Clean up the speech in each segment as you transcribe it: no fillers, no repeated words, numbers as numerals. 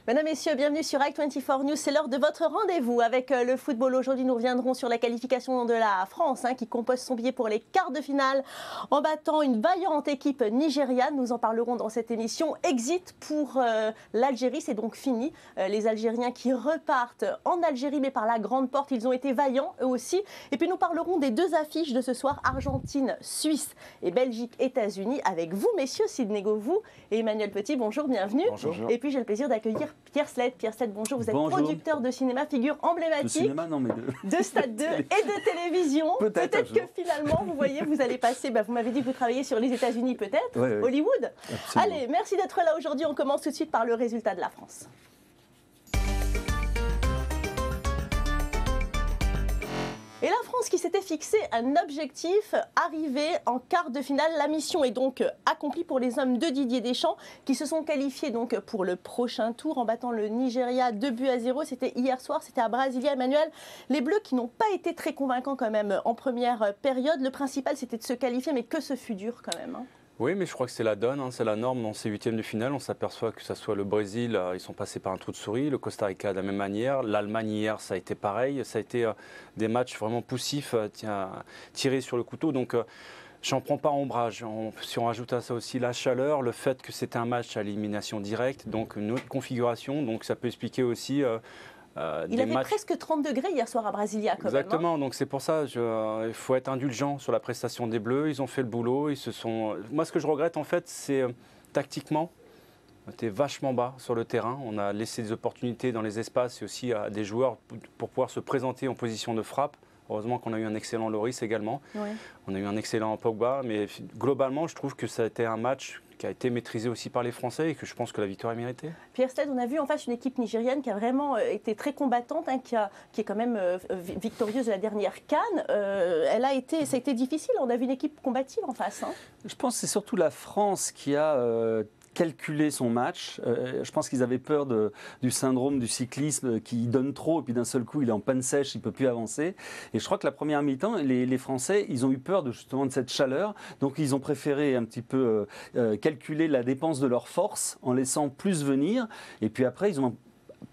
Mesdames, Messieurs, bienvenue sur i24 News. C'est l'heure de votre rendez-vous avec le football. Aujourd'hui, nous reviendrons sur la qualification de la France qui compose son billet pour les quarts de finale en battant une vaillante équipe nigériane. Nous en parlerons dans cette émission. Exit pour l'Algérie, c'est donc fini. Les Algériens qui repartent en Algérie, mais par la grande porte, ils ont été vaillants eux aussi. Et puis nous parlerons des deux affiches de ce soir, Argentine, Suisse et Belgique, États-Unis, avec vous, messieurs, Sidney Govou et Emmanuel Petit. Bonjour, bienvenue. Bonjour. Et puis j'ai le plaisir d'accueillir Pierre Sled. Pierre Sled, bonjour. Vous êtes Bonjour. producteur de cinéma, figure emblématique de cinéma, non, mais de Stade 2 et de télévision. Peut-être que finalement, vous voyez, vous allez passer, vous m'avez dit que vous travaillez sur les États-Unis peut-être, ouais. Hollywood. Absolument. Allez, merci d'être là aujourd'hui. On commence tout de suite par le résultat de la France. Et la France qui s'était fixé un objectif, arriver en quart de finale. La mission est donc accomplie pour les hommes de Didier Deschamps qui se sont qualifiés donc pour le prochain tour en battant le Nigeria 2-0. C'était hier soir, c'était à Brasilia. Emmanuel, les Bleus qui n'ont pas été très convaincants quand même en première période. Le principal c'était de se qualifier, mais que ce fut dur quand même. Oui, mais je crois que c'est la donne, c'est la norme dans ces huitièmes de finale. On s'aperçoit que ce soit le Brésil, ils sont passés par un trou de souris, le Costa Rica de la même manière, l'Allemagne hier, ça a été pareil. Ça a été des matchs vraiment poussifs, tirés sur le couteau. Donc, j'en prends pas ombrage. Si on rajoute à ça aussi la chaleur, le fait que c'était un match à élimination directe, donc une autre configuration, donc ça peut expliquer aussi... il avait presque 30 degrés hier soir à Brasilia quand Exactement, même. donc c'est pour ça, il faut être indulgent sur la prestation des Bleus. Ils ont fait le boulot, Moi, ce que je regrette en fait, c'est tactiquement, on était vachement bas sur le terrain. On a laissé des opportunités dans les espaces et aussi à des joueurs pour pouvoir se présenter en position de frappe. Heureusement qu'on a eu un excellent Loris également. Oui. On a eu un excellent Pogba, mais globalement, je trouve que ça a été un match qui a été maîtrisé aussi par les Français et que je pense que la victoire est méritée. Pierre Sled, on a vu en face une équipe nigérienne qui a vraiment été très combattante, qui est quand même victorieuse de la dernière CAN. Ça a été difficile, on a vu une équipe combative en face. Je pense que c'est surtout la France qui a... calculer son match. Je pense qu'ils avaient peur du syndrome du cyclisme qui donne trop et puis d'un seul coup il est en panne sèche, il ne peut plus avancer. Et je crois que la première mi-temps, les Français, ils ont eu peur justement de cette chaleur. Donc ils ont préféré un petit peu calculer la dépense de leur force en laissant plus venir. Et puis après, ils ont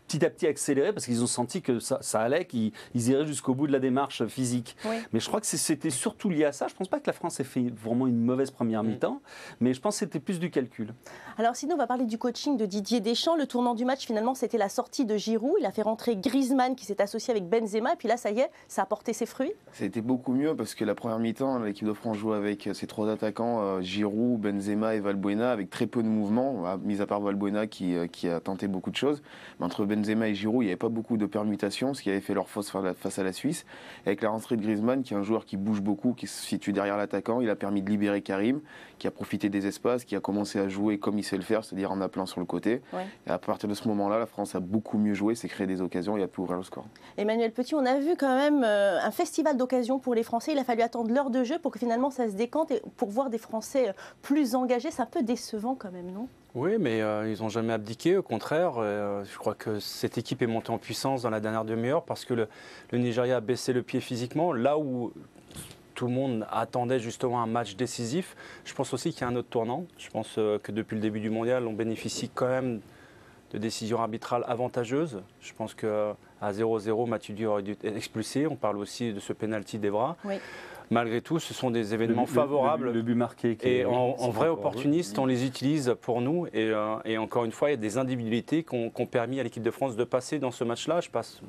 petit à petit accéléré parce qu'ils ont senti que ça allait, qu'ils iraient jusqu'au bout de la démarche physique. Oui. Mais je crois que c'était surtout lié à ça. Je ne pense pas que la France ait fait vraiment une mauvaise première mi-temps, mais je pense que c'était plus du calcul. Alors sinon, on va parler du coaching de Didier Deschamps. Le tournant du match, finalement, c'était la sortie de Giroud. Il a fait rentrer Griezmann qui s'est associé avec Benzema. Et puis là, ça y est, ça a porté ses fruits. C'était beaucoup mieux parce que la première mi-temps, l'équipe de France jouait avec ses trois attaquants, Giroud, Benzema et Valbuena, avec très peu de mouvements, mis à part Valbuena qui a tenté beaucoup de choses. Mais entre Benzema et Giroud, il n'y avait pas beaucoup de permutations, ce qui avait fait leur force face à la Suisse. Avec la rentrée de Griezmann, qui est un joueur qui bouge beaucoup, qui se situe derrière l'attaquant, il a permis de libérer Karim, qui a profité des espaces, qui a commencé à jouer comme il sait le faire, c'est-à-dire en appelant sur le côté. Ouais. Et à partir de ce moment-là, la France a beaucoup mieux joué, s'est créé des occasions et a pu ouvrir le score. Emmanuel Petit, on a vu quand même un festival d'occasions pour les Français. Il a fallu attendre l'heure de jeu pour que finalement ça se décante et pour voir des Français plus engagés. C'est un peu décevant quand même, non ? Oui, mais ils n'ont jamais abdiqué, au contraire. Je crois que cette équipe est montée en puissance dans la dernière demi-heure parce que le Nigeria a baissé le pied physiquement. Là où tout le monde attendait justement un match décisif, je pense aussi qu'il y a un autre tournant. Je pense que depuis le début du mondial, on bénéficie quand même de décisions arbitrales avantageuses. Je pense qu'à 0-0, Matuidi aurait dû être expulsé. On parle aussi de ce pénalty d'Evra. Oui. Malgré tout, ce sont des événements favorables. Le but marqué. Et en vrai opportuniste, on les utilise pour nous. Et encore une fois, il y a des individualités qui ont permis à l'équipe de France de passer dans ce match-là. Je passe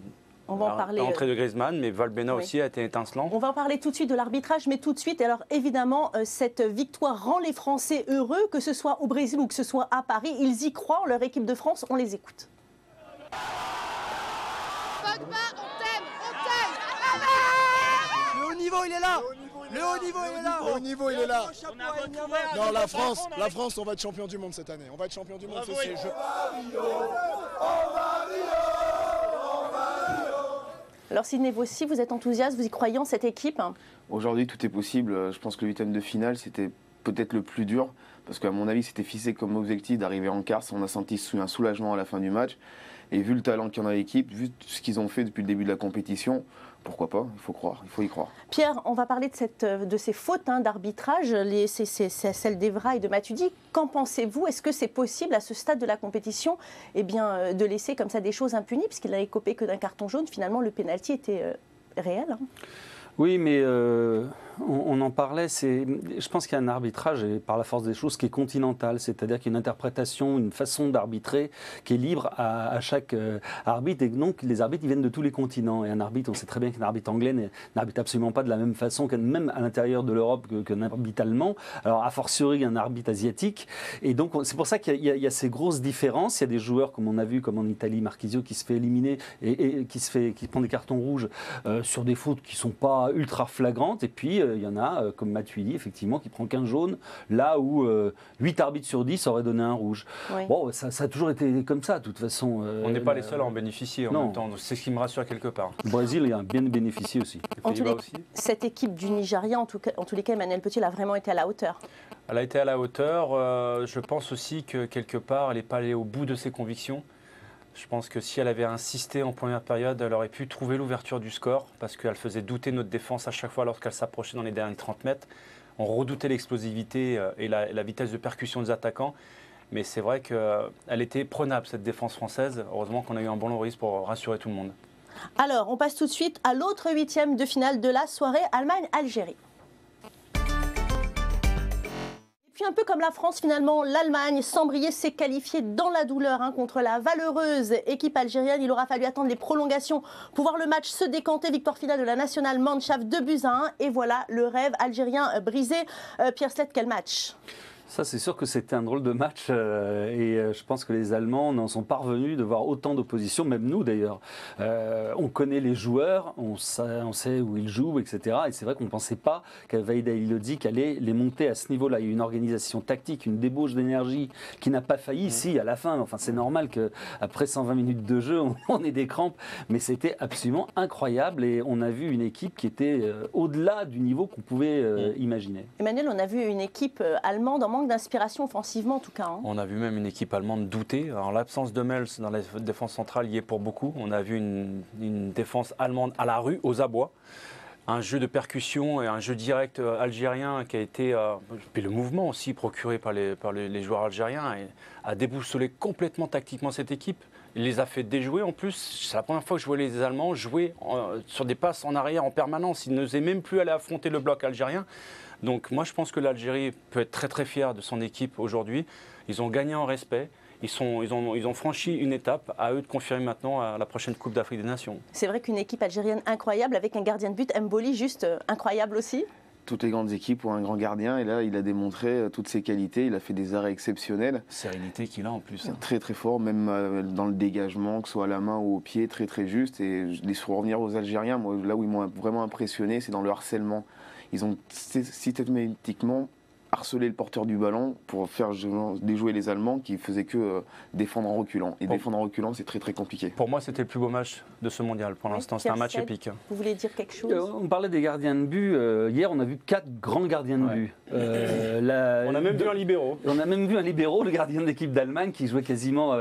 on va en parler. L'entrée de Griezmann, mais Valbuena aussi a été étincelant. On va en parler tout de suite de l'arbitrage, mais tout de suite. Alors évidemment, cette victoire rend les Français heureux, que ce soit au Brésil ou que ce soit à Paris. Ils y croient en leur équipe de France. On les écoute. Pogba, on t'aime. Le haut niveau, il est là. Le haut niveau, il est là. Le haut niveau, il est là. Non, la France, on va être champion du monde cette année. On va être champion du monde. Alors Sidney, vous aussi, vous êtes enthousiaste, vous y croyez en cette équipe ? Aujourd'hui, tout est possible. Je pense que le huitième de finale, c'était peut-être le plus dur, parce qu'à mon avis, c'était fixé comme objectif d'arriver en quart. On a senti un soulagement à la fin du match. Et vu le talent qu'il y en a dans l'équipe, vu ce qu'ils ont fait depuis le début de la compétition, pourquoi pas, il faut croire, il faut y croire. Pierre, on va parler de ces fautes d'arbitrage, c'est celle d'Evra et de Matuidi. Qu'en pensez-vous? Est-ce que c'est possible à ce stade de la compétition de laisser comme ça des choses impunies, puisqu'il n'a écopé que d'un carton jaune? Finalement, le pénalty était réel. Oui, mais on en parlait. Je pense qu'il y a un arbitrage, et par la force des choses, qui est continental. C'est-à-dire qu'il y a une interprétation, une façon d'arbitrer qui est libre à chaque arbitre. Et donc, les arbitres, ils viennent de tous les continents. Et un arbitre, on sait très bien qu'un arbitre anglais n'arbitre absolument pas de la même façon, même à l'intérieur de l'Europe, qu'un arbitre allemand. Alors, a fortiori, un arbitre asiatique. Et donc, c'est pour ça qu'il y a ces grosses différences. Il y a des joueurs, comme on a vu, comme en Italie, Marchisio, qui se fait éliminer et qui prend des cartons rouges sur des fautes qui ne sont pas ultra flagrantes. Et puis, il y en a, comme Matuidi, effectivement, qui prend 15 jaunes, là où 8 arbitres sur 10 auraient donné un rouge. Oui. Bon, ça a toujours été comme ça, de toute façon. On n'est pas les seuls à en bénéficier en même temps. C'est ce qui me rassure quelque part. Le Brésil, il a bien bénéficié aussi. Cette équipe du Nigeria, en tous les cas, Emmanuel Petit, elle a vraiment été à la hauteur. Elle a été à la hauteur. Je pense aussi que quelque part, elle n'est pas allée au bout de ses convictions. Je pense que si elle avait insisté en première période, elle aurait pu trouver l'ouverture du score parce qu'elle faisait douter notre défense à chaque fois lorsqu'elle s'approchait dans les derniers 30 mètres. On redoutait l'explosivité et la vitesse de percussion des attaquants. Mais c'est vrai qu'elle était prenable, cette défense française. Heureusement qu'on a eu un bon Loris pour rassurer tout le monde. Alors, on passe tout de suite à l'autre 8e de finale de la soirée, Allemagne-Algérie. Un peu comme la France, finalement, l'Allemagne, sans briller, s'est qualifiée dans la douleur contre la valeureuse équipe algérienne. Il aura fallu attendre les prolongations pour voir le match se décanter. Victoire finale de la National Mannschaft 2-1. Et voilà le rêve algérien brisé. Pierre Slett, quel match? Ça, c'est sûr que c'était un drôle de match je pense que les Allemands n'en sont pas revenus de voir autant d'opposition, même nous d'ailleurs. On connaît les joueurs, on sait où ils jouent, etc. Et c'est vrai qu'on ne pensait pas qu'Alvaïd Halilhodžić allait les monter à ce niveau-là. Il y a eu une organisation tactique, une débauche d'énergie qui n'a pas failli ici à la fin. Enfin, c'est normal qu'après 120 minutes de jeu, on ait des crampes. Mais c'était absolument incroyable et on a vu une équipe qui était au-delà du niveau qu'on pouvait imaginer. Emmanuel, on a vu une équipe allemande en manque d'inspiration offensivement en tout cas. On a vu même une équipe allemande douter. Alors l'absence de Mels dans la défense centrale y est pour beaucoup. On a vu une défense allemande à la rue, aux abois. Un jeu de percussion et un jeu direct algérien qui a été, puis le mouvement aussi procuré par les joueurs algériens, a déboussolé complètement tactiquement cette équipe. Il les a fait déjouer en plus. C'est la première fois que je vois les Allemands jouer sur des passes en arrière en permanence. Ils n'osaient même plus aller affronter le bloc algérien. Donc moi je pense que l'Algérie peut être très très fière de son équipe aujourd'hui. Ils ont gagné en respect. Ils ont franchi une étape, à eux de confirmer maintenant à la prochaine Coupe d'Afrique des Nations. C'est vrai qu'une équipe algérienne incroyable avec un gardien de but, Mboli, juste incroyable aussi. Toutes les grandes équipes ont un grand gardien et là il a démontré toutes ses qualités, il a fait des arrêts exceptionnels. Sérénité qu'il a en plus. Très très fort, même dans le dégagement, que ce soit à la main ou au pied, très très juste. Et je laisse revenir aux Algériens, moi, là où ils m'ont vraiment impressionné, c'est dans le harcèlement. Ils ont systématiquement harcelé le porteur du ballon pour faire déjouer les Allemands qui faisaient que défendre en reculant. Et défendre en reculant, c'est très très compliqué. Pour moi, c'était le plus beau match de ce mondial. Pour l'instant, c'était un match épique. Vous voulez dire quelque chose? On parlait des gardiens de but. Hier, on a vu 4 grands gardiens de but. On a même vu un libéro. On a même vu un libéro, le gardien de l'équipe d'Allemagne, qui jouait quasiment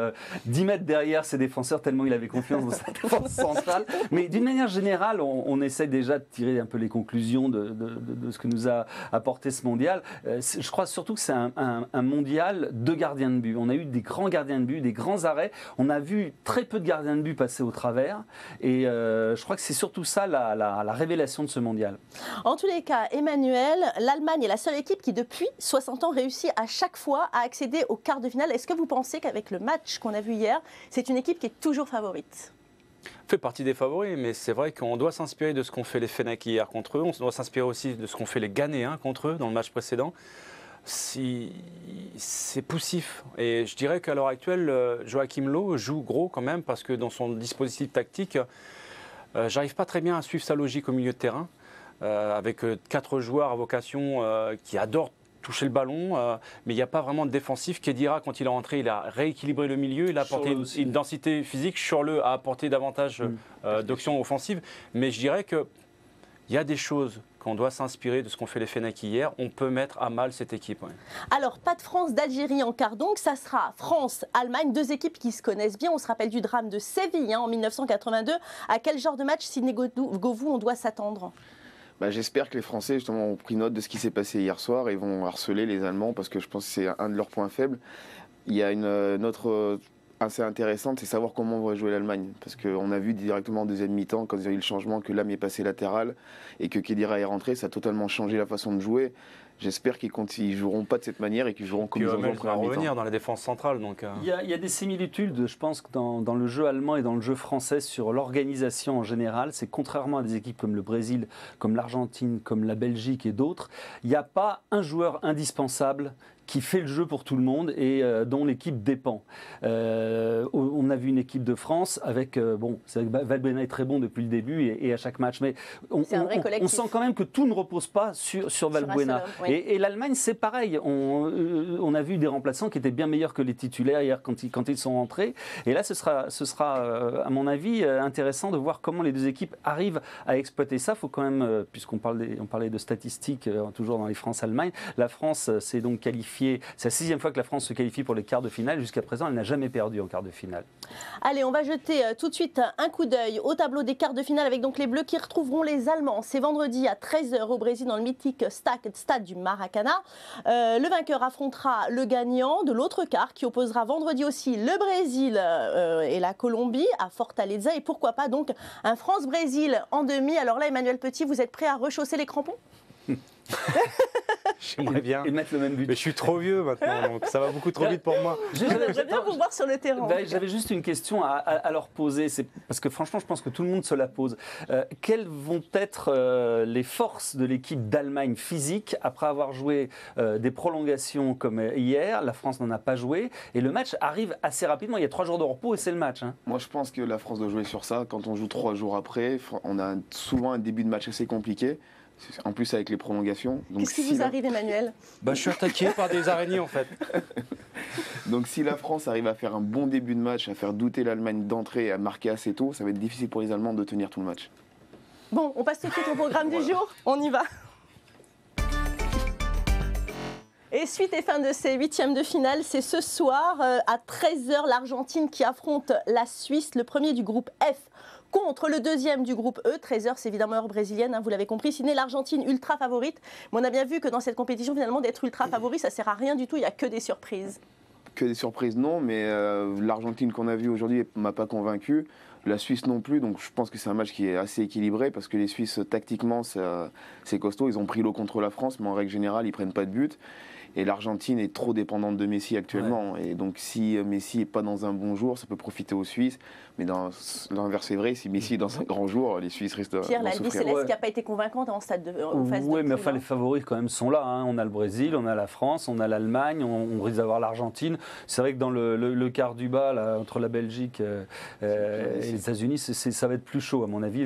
10 mètres derrière ses défenseurs, tellement il avait confiance dans sa défense centrale. Mais d'une manière générale, on essaie déjà de tirer un peu les conclusions de ce que nous a apporté ce mondial. Je crois surtout que c'est un mondial de gardiens de but. On a eu des grands gardiens de but, des grands arrêts. On a vu très peu de gardiens de but passer au travers. Et je crois que c'est surtout ça la révélation de ce mondial. En tous les cas, Emmanuel, l'Allemagne est la seule équipe qui, depuis 60 ans, réussit à chaque fois à accéder aux quarts de finale. Est-ce que vous pensez qu'avec le match qu'on a vu hier, c'est une équipe qui est toujours favorite? Fait partie des favoris, mais c'est vrai qu'on doit s'inspirer de ce qu'ont fait les Fennecs hier contre eux. On doit s'inspirer aussi de ce qu'ont fait les Ghanéens contre eux dans le match précédent. C'est poussif. Et je dirais qu'à l'heure actuelle, Joachim Löw joue gros quand même parce que dans son dispositif tactique, j'arrive pas très bien à suivre sa logique au milieu de terrain. Avec 4 joueurs à vocation qui adorent toucher le ballon, mais il n'y a pas vraiment de défensif. Khedira, quand il est rentré, il a rééquilibré le milieu, il a apporté une densité physique. Schürrle a apporté davantage d'options offensives. Mais je dirais qu'il y a des choses qu'on doit s'inspirer de ce qu'ont fait les Fennecs hier. On peut mettre à mal cette équipe. Ouais. Alors, pas de France-d'Algérie en quart, donc ça sera France-Allemagne, deux équipes qui se connaissent bien. On se rappelle du drame de Séville en 1982. À quel genre de match, Sidney Govou, on doit s'attendre ? J'espère que les Français justement ont pris note de ce qui s'est passé hier soir et vont harceler les Allemands parce que je pense que c'est un de leurs points faibles. Il y a une autre assez intéressante, c'est savoir comment va jouer l'Allemagne. Parce qu'on a vu directement en deuxième mi-temps, quand il y a eu le changement, que Lam est passé latéral et que Khedira est rentré, ça a totalement changé la façon de jouer. J'espère qu'ils ne joueront pas de cette manière et qu'ils joueront comme ils ont joué en première mi-temps. Revenir dans la défense centrale. Donc, il y a des similitudes, je pense, dans le jeu allemand et dans le jeu français sur l'organisation en général. C'est contrairement à des équipes comme le Brésil, comme l'Argentine, comme la Belgique et d'autres, il n'y a pas un joueur indispensable qui fait le jeu pour tout le monde et dont l'équipe dépend. On a vu une équipe de France avec, c'est vrai que Valbuena est très bon depuis le début et à chaque match, mais on sent quand même que tout ne repose pas sur Valbuena. Oui. Et l'Allemagne, c'est pareil. On a vu des remplaçants qui étaient bien meilleurs que les titulaires hier quand ils sont rentrés. Et là, ce sera à mon avis, intéressant de voir comment les deux équipes arrivent à exploiter ça. Il faut quand même, puisqu'on parlait de statistiques, toujours dans les France-Allemagne, la France s'est donc qualifiée. C'est la 6e fois que la France se qualifie pour les quarts de finale. Jusqu'à présent, elle n'a jamais perdu en quart de finale. Allez, on va jeter tout de suite un coup d'œil au tableau des quarts de finale avec donc les Bleus qui retrouveront les Allemands. C'est vendredi à 13h au Brésil dans le mythique stade du Maracana. Le vainqueur affrontera le gagnant de l'autre quart qui opposera vendredi aussi le Brésil et la Colombie à Fortaleza. Et pourquoi pas donc un France-Brésil en demi. Alors là, Emmanuel Petit, vous êtes prêt à rechausser les crampons ? J'aimerais bien. Et mettre le même but. Mais je suis trop vieux maintenant, donc ça va beaucoup trop vite pour moi. J'aimerais bien vous voir sur le terrain. J'avais juste une question à leur poser, parce que franchement, je pense que tout le monde se la pose. Quelles vont être les forces de l'équipe d'Allemagne physique après avoir joué des prolongations comme hier? La France n'en a pas joué et le match arrive assez rapidement. Il y a 3 jours de repos et c'est le match. Hein. Moi, je pense que la France doit jouer sur ça. Quand on joue 3 jours après, on a souvent un début de match assez compliqué. En plus avec les prolongations. Qu'est-ce qui vous arrive, Emmanuel ? Je suis attaqué par des araignées en fait. Donc si la France arrive à faire un bon début de match, à faire douter l'Allemagne d'entrée et à marquer assez tôt, ça va être difficile pour les Allemands de tenir tout le match. Bon, on passe tout de suite au programme du jour. On y va. Et suite et fin de ces 8e de finale, c'est ce soir à 13h l'Argentine qui affronte la Suisse, le premier du groupe F. Contre le deuxième du groupe E, 13h, c'est évidemment heure brésilienne, hein, vous l'avez compris. Sidney, l'Argentine ultra favorite. Mais on a bien vu que dans cette compétition, finalement, d'être ultra favori, ça ne sert à rien du tout, il n'y a que des surprises. Que des surprises, non, mais l'Argentine qu'on a vue aujourd'hui ne m'a pas convaincu. La Suisse non plus, donc je pense que c'est un match qui est assez équilibré parce que les Suisses, tactiquement, c'est costaud. Ils ont pris l'eau contre la France, mais en règle générale, ils ne prennent pas de but. Et l'Argentine est trop dépendante de Messi actuellement. Ouais. Et donc si Messi n'est pas dans un bon jour, ça peut profiter aux Suisses. Mais l'inverse est vrai, si Messi est dans un grand jour, les Suisses risquent de souffrir. Pierre, l'Albi Céleste qui n'a pas été convaincante en phase de Oui, mais enfin les favoris quand même sont là. Hein. On a le Brésil, on a la France, on a l'Allemagne, on risque d'avoir l'Argentine. C'est vrai que dans le quart du bas, là, entre la Belgique et les États-Unis, ça va être plus chaud à mon avis.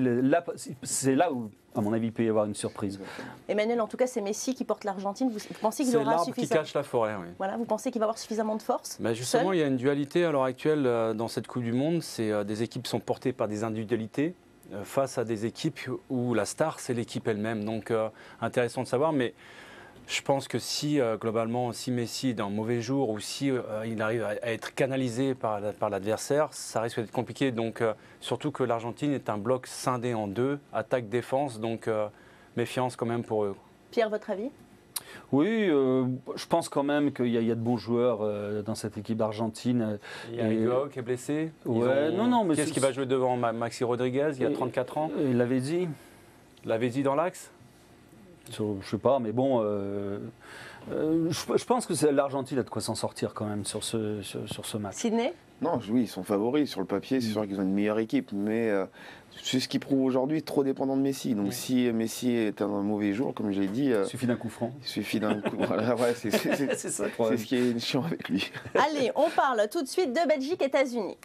C'est là où, à mon avis, il peut y avoir une surprise. Emmanuel, en tout cas, c'est Messi qui porte l'Argentine. Vous pensez qu'il aura suffisamment... C'est l'arbre qui cache la forêt, oui. Voilà, vous pensez qu'il va avoir suffisamment de force? Justement, il y a une dualité à l'heure actuelle dans cette Coupe du Monde. C'est des équipes qui sont portées par des individualités face à des équipes où la star, c'est l'équipe elle-même. Donc, intéressant de savoir, mais... Je pense que si, globalement, si Messi est dans un mauvais jour ou si il arrive à être canalisé par l'adversaire, ça risque d'être compliqué. Donc, surtout que l'Argentine est un bloc scindé en deux, attaque-défense, donc méfiance quand même pour eux. Pierre, votre avis ? Oui, je pense quand même qu'il y a de bons joueurs dans cette équipe d'Argentine. Il y a Higuaín qui est blessé. Ouais, mais qu'est-ce qui va jouer devant Maxi Rodriguez, il y a 34 ans? Il l'avait dit. L'avait dit dans l'axe? Je sais pas, mais bon, je pense que l'Argentine a de quoi s'en sortir quand même sur ce match. Sidney ? Non, oui, ils sont favoris. Sur le papier, c'est sûr qu'ils ont une meilleure équipe, mais c'est ce qu'ils prouvent aujourd'hui, trop dépendant de Messi. Donc si Messi est un mauvais jour, comme j'ai dit... il suffit d'un coup franc. Il suffit d'un coup... Voilà, ouais, c'est ça, c'est ce qui est chiant avec lui. Allez, on parle tout de suite de Belgique-États-Unis.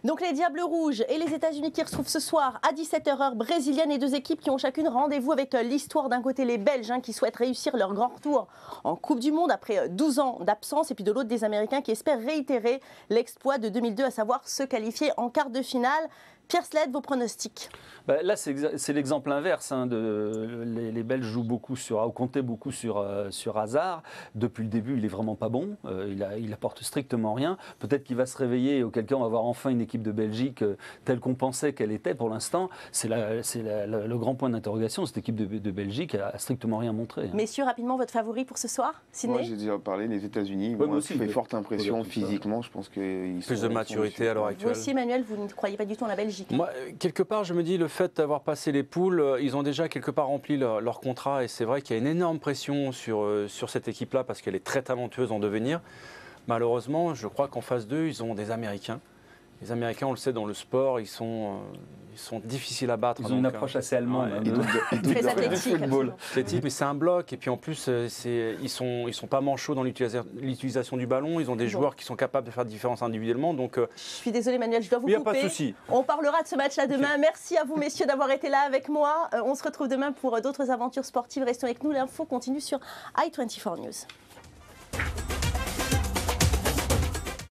Donc les Diables Rouges et les États-Unis qui retrouvent ce soir à 17h heure brésilienne, et deux équipes qui ont chacune rendez-vous avec l'histoire. D'un côté les Belges qui souhaitent réussir leur grand retour en Coupe du Monde après 12 ans d'absence, et puis de l'autre des Américains qui espèrent réitérer l'exploit de 2002, à savoir se qualifier en quart de finale. Pierre Sled, vos pronostics? Là, c'est l'exemple inverse. Les Belges jouent beaucoup comptaient beaucoup sur Hazard. Depuis le début, il n'est vraiment pas bon. Il apporte strictement rien. Peut-être qu'il va se réveiller et auquel cas on va avoir enfin une équipe de Belgique telle qu'on pensait qu'elle était pour l'instant. C'est le grand point d'interrogation. Cette équipe de Belgique a strictement rien montré. Messieurs, rapidement, votre favori pour ce soir? Moi, j'ai déjà parlé, les États-Unis. Moi aussi, fait forte impression physiquement. Je pense qu'ils plus de maturité à l'heure actuelle. Vous aussi, Emmanuel, vous ne croyez pas du tout en la Belgique? Moi, quelque part, je me dis, le fait d'avoir passé les poules, ils ont déjà quelque part rempli leur contrat. Et c'est vrai qu'il y a une énorme pression sur cette équipe-là parce qu'elle est très talentueuse en devenir. Malheureusement, je crois qu'en phase 2, ils ont des Américains. Les Américains, on le sait, dans le sport, ils sont difficiles à battre. Ils ont une approche assez allemande. Très athlétique. Mais c'est un bloc. Et puis en plus, ils sont pas manchots dans l'utilisation du ballon. Ils ont des joueurs qui sont capables de faire la différence individuellement. Donc, je suis désolée, Manuel, je dois vous couper. Il n'y a pas de souci. On parlera de ce match-là demain. Merci à vous, messieurs, d'avoir été là avec moi. On se retrouve demain pour d'autres aventures sportives. Restons avec nous. L'info continue sur i24 News.